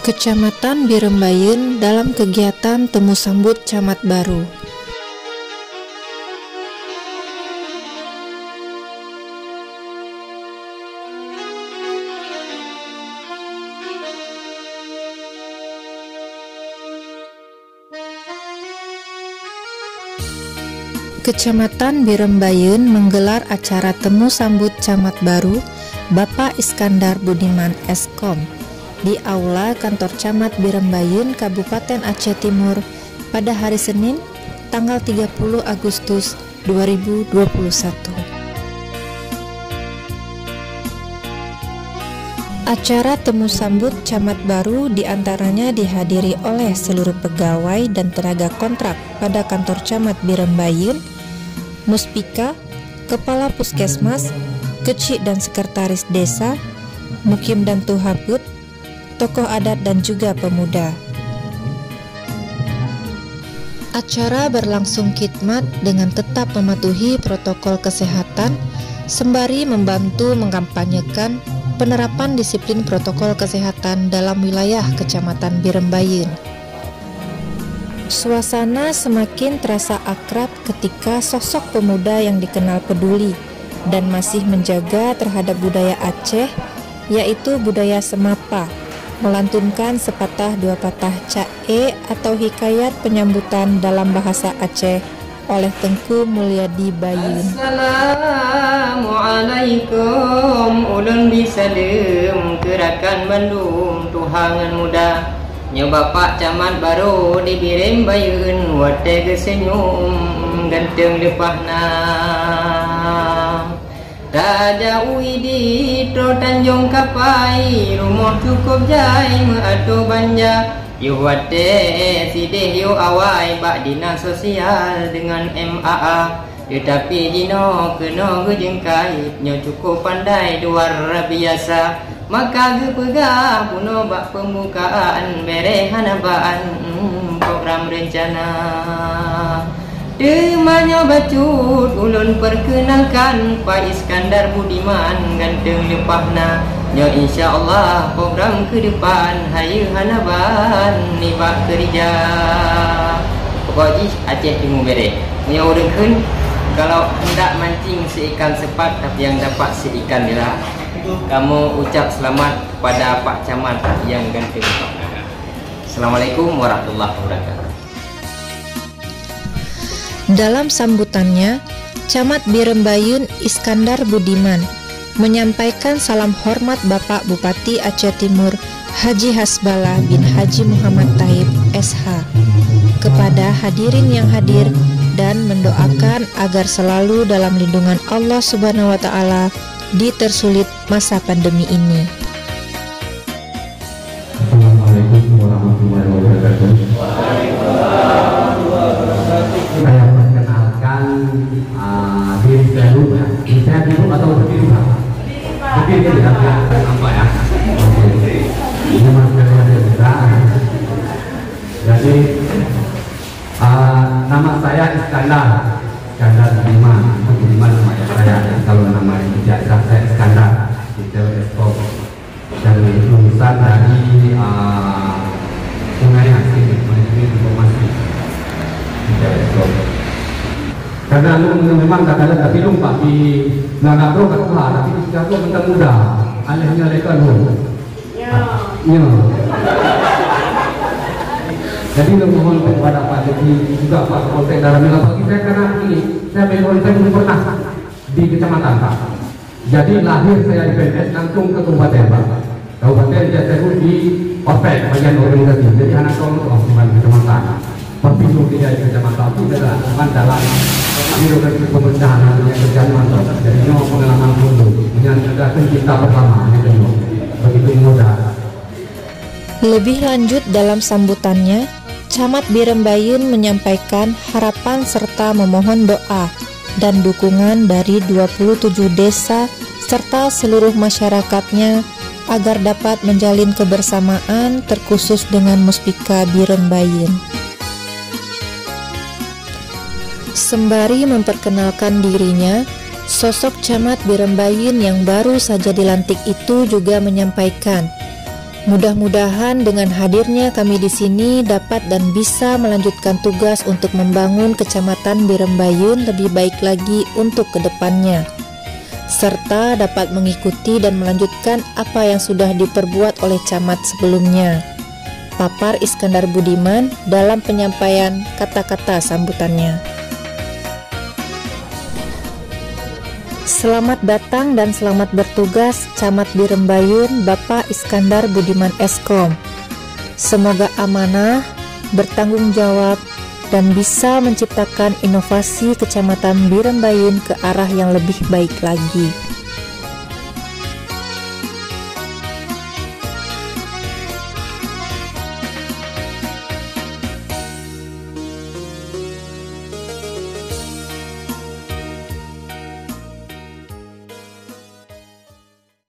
Kecamatan Birembayeun dalam kegiatan Temu Sambut Camat Baru. Kecamatan Birembayeun menggelar acara Temu Sambut Camat Baru Bapak Iskandar Budiman Eskom di Aula Kantor Camat Birembayeun, Kabupaten Aceh Timur pada hari Senin, tanggal 30 Agustus 2021. Acara Temu Sambut Camat Baru diantaranya dihadiri oleh seluruh pegawai dan tenaga kontrak pada Kantor Camat Birembayeun, Muspika, Kepala Puskesmas, Kecik dan Sekretaris Desa, Mukim dan Tuhabut, tokoh adat dan juga pemuda. Acara berlangsung khidmat dengan tetap mematuhi protokol kesehatan sembari membantu mengkampanyekan penerapan disiplin protokol kesehatan dalam wilayah Kecamatan Birembayeun. Suasana semakin terasa akrab ketika sosok pemuda yang dikenal peduli dan masih menjaga terhadap budaya Aceh, yaitu budaya Semapa, melantunkan sepatah dua patah cae atau hikayat penyambutan dalam bahasa Aceh oleh Tengku Mulyadi Bayeun. Assalamualaikum, ulun bisalem gerakan Bandung tuhangan muda. Nyo Bapak Camat Baru di Birembayeun, wate gesenyum ganteng lepahna. Raja Widi Tro Tanjung Kapai, rumah cukup jai meatu banja. Yu wate sideh yu awai bak dinas sosial dengan MAA. Tetapi jino kena gejengkai, nyo cukup pandai luar biasa. Maka gepegah puno bak pembukaan berehanabaan program rencana. Demanya bacut ulun perkenalkan Pak Iskandar Budiman ganteng lepahna. Nyo insyaallah program ke depan hayu hanaban nibak kerja. Pokoknya Aceh Timur bere. Nyo urangkeun kalau hendak mancing seikan sepat tapi yang dapat seikan nila. Kamu ucap selamat kepada Pak Camat yang ganteng lepahna. Assalamualaikum warahmatullahi wabarakatuh. Dalam sambutannya, Camat Birembayeun Iskandar Budiman menyampaikan salam hormat Bapak Bupati Aceh Timur Haji Hasbala bin Haji Muhammad Taib SH kepada hadirin yang hadir dan mendoakan agar selalu dalam lindungan Allah Subhanahu wa Ta'ala di tersulit masa pandemi ini. Assalamualaikum warahmatullahi wabarakatuh. Saya perkenalkan diri saya dulu ya. Saya duduk atau berdiri Pak? Berdiri ya, nampak ya. Ini masih ada juga. Jadi nama saya Iskandar Budiman. Budiman nama saya. Kalau nama ijazah saya Iskandar di Teleskop. Dan lulusan dari Sungai Hasil Manajemen Informasi. Karena lu memang kadang-kadang tapi lu Pak di Nagabro ketua tapi di Nagabro mentang muda alihnya lekan lu ya. Jadi lu mohon kepada Pak Jadi juga Pak Kapolsek Daramila bagi saya karena ini saya belum pernah di kecamatan Pak. Jadi lahir saya di PNS langsung ke kabupaten Pak. Kabupaten Jateng di Ospek bagian organisasi. Jadi anak kelompok di kecamatan. Berpindah dia di kecamatan itu adalah dalam birokrasi pemerintahan yang terjadi mantap. Jadi ini pengalaman dulu menyanyikan kita bersama begitu mudah. Lebih lanjut dalam sambutannya, Camat Birembayeun menyampaikan harapan serta memohon doa dan dukungan dari 27 desa serta seluruh masyarakatnya agar dapat menjalin kebersamaan terkhusus dengan Muspika Birembayeun. Sembari memperkenalkan dirinya, sosok Camat Birembayeun yang baru saja dilantik itu juga menyampaikan Mudah-mudahan dengan hadirnya kami di sini dapat dan bisa melanjutkan tugas untuk membangun Kecamatan Birembayun lebih baik lagi untuk kedepannya, serta dapat mengikuti dan melanjutkan apa yang sudah diperbuat oleh camat sebelumnya. Papar Iskandar Budiman dalam penyampaian kata-kata sambutannya. Selamat datang dan selamat bertugas Camat Birembayun Bapak Iskandar Budiman Eskom. Semoga amanah, bertanggung jawab, dan bisa menciptakan inovasi Kecamatan Birembayun ke arah yang lebih baik lagi.